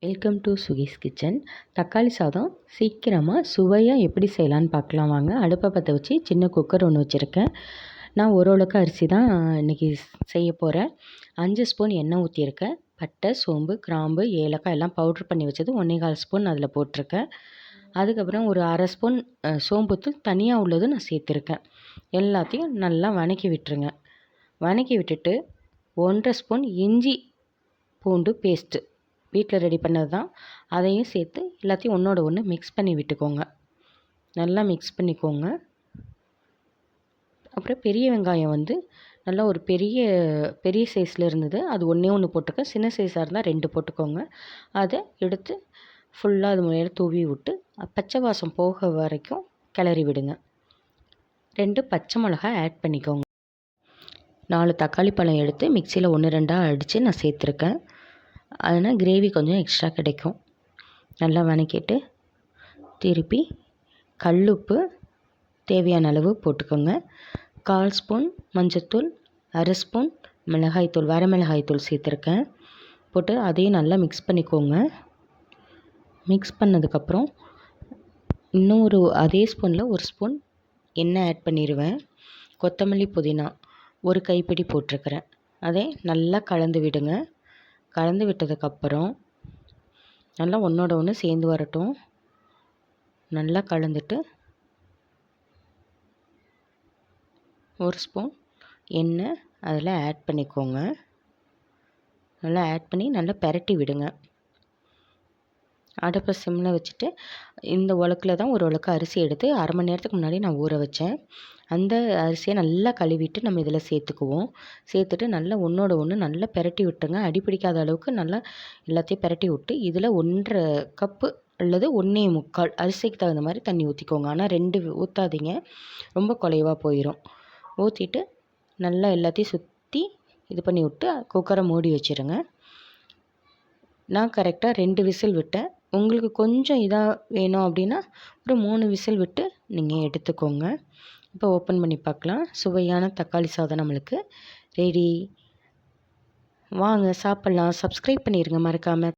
Welcome to சுகீஸ் kitchen. தக்காளி சாதம் சீக்கிரமாக சுவையாக எப்படி செய்யலான்னு பார்க்கலாம் வாங்க. அடுப்பை பற்ற வச்சு சின்ன குக்கர் ஒன்று வச்சுருக்கேன். நான் ஒரு உலக்கு அரிசி தான் இன்றைக்கி செய்ய போகிறேன். 5 ஸ்பூன் எண்ணெய் ஊற்றியிருக்கேன். பட்டை, சோம்பு, கிராம்பு, ஏலக்காய் எல்லாம் பவுட்ரு பண்ணி வச்சது 1 1/4 ஸ்பூன் அதில் போட்டிருக்கேன். அதுக்கப்புறம் ஒரு அரை ஸ்பூன் சோம்புத்தூள் தனியாக உள்ளதும் நான் சேர்த்துருக்கேன். எல்லாத்தையும் நல்லா வதக்கி விட்டுருங்க. வதக்கி விட்டுட்டு 1 1/2 ஸ்பூன் இஞ்சி பூண்டு பேஸ்ட்டு வீட்டில் ரெடி பண்ணது தான், அதையும் சேர்த்து எல்லாத்தையும் ஒன்றோட ஒன்று மிக்ஸ் பண்ணி விட்டுக்கோங்க. நல்லா மிக்ஸ் பண்ணிக்கோங்க. அப்புறம் பெரிய வெங்காயம் நல்லா ஒரு பெரிய சைஸில் இருந்தது, அது ஒன்றே ஒன்று போட்டுக்க. சின்ன சைஸாக இருந்தால் 2 போட்டுக்கோங்க. அதை எடுத்து ஃபுல்லாக அது மேலே தூவி விட்டு பச்சை வாசம் போக வரைக்கும் கிளறி விடுங்க. 2 பச்சை மிளகாய் ஆட் பண்ணிக்கோங்க. 4 தக்காளி பழம் எடுத்து மிக்சியில் 1 2ஆக அடித்து நான் சேர்த்துருக்கேன். அதனால் கிரேவி கொஞ்சம் எக்ஸ்ட்ரா கிடைக்கும். நல்லா வதக்கிட்டு திருப்பி கல்லுப்பு தேவையான அளவு போட்டுக்கோங்க. 1/4 ஸ்பூன் மஞ்சத்தூள், அரை ஸ்பூன் மிளகாய்த்தூள், வர மிளகாய்த்தூள் சேர்த்துருக்கேன். போட்டு அதையும் நல்லா மிக்ஸ் பண்ணிக்கோங்க. மிக்ஸ் பண்ணதுக்கப்புறம் இன்னும் அதே ஸ்பூனில் 1 ஸ்பூன் எண்ணெய் ஆட் பண்ணிடுவேன். கொத்தமல்லி, புதினா 1 கைப்பிடி போட்டிருக்கிறேன். அதை நல்லா கலந்து விடுங்க. கலந்து விட்டதுக்கப்புறம் நல்லா ஒன்றோட ஒன்று சேர்ந்து வரட்டும். நல்லா கலந்துட்டு 1 ஸ்பூன் எண்ணெய் அதில் ஆட் பண்ணிக்கோங்க. நல்லா ஆட் பண்ணி நல்லா பெரட்டி விடுங்க. அடுப்பை சிம்மில் வச்சுட்டு இந்த உலக்கில் தான் ஒரு உலக்கு அரிசி எடுத்து 1/2 மணி நேரத்துக்கு முன்னாடி நான் ஊற வச்சேன். அந்த அரிசியை நல்லா கழுவிட்டு நம்ம இதில் சேர்த்துக்குவோம். சேர்த்துட்டு நல்லா ஒன்றோட ஒன்று நல்லா பெரட்டி விட்டுருங்க. அடி பிடிக்காத அளவுக்கு நல்லா எல்லாத்தையும் பெரட்டி விட்டு இதில் 1 1/2 கப்பு அல்லது 1 1/4 அரிசிக்கு தகுந்த மாதிரி தண்ணி ஊற்றிக்கோங்க. ஆனால் 2 ஊற்றாதீங்க, ரொம்ப குலைவாக போயிடும். ஊற்றிட்டு நல்லா எல்லாத்தையும் சுற்றி இது பண்ணி விட்டு குக்கரை மூடி வச்சுருங்க. நான் கரெக்டாக 2 விசில் விட்டேன். உங்களுக்கு கொஞ்சம் இதாக வேணும் அப்படின்னா ஒரு 3 விசில் விட்டு நீங்கள் எடுத்துக்கோங்க. இப்போ ஓப்பன் பண்ணி பார்க்கலாம். சுவையான தக்காளி சாதம் நம்மளுக்கு ரெடி. வாங்க சாப்பிட்லாம். சப்ஸ்கிரைப் பண்ணிடுங்க மறக்காமல்.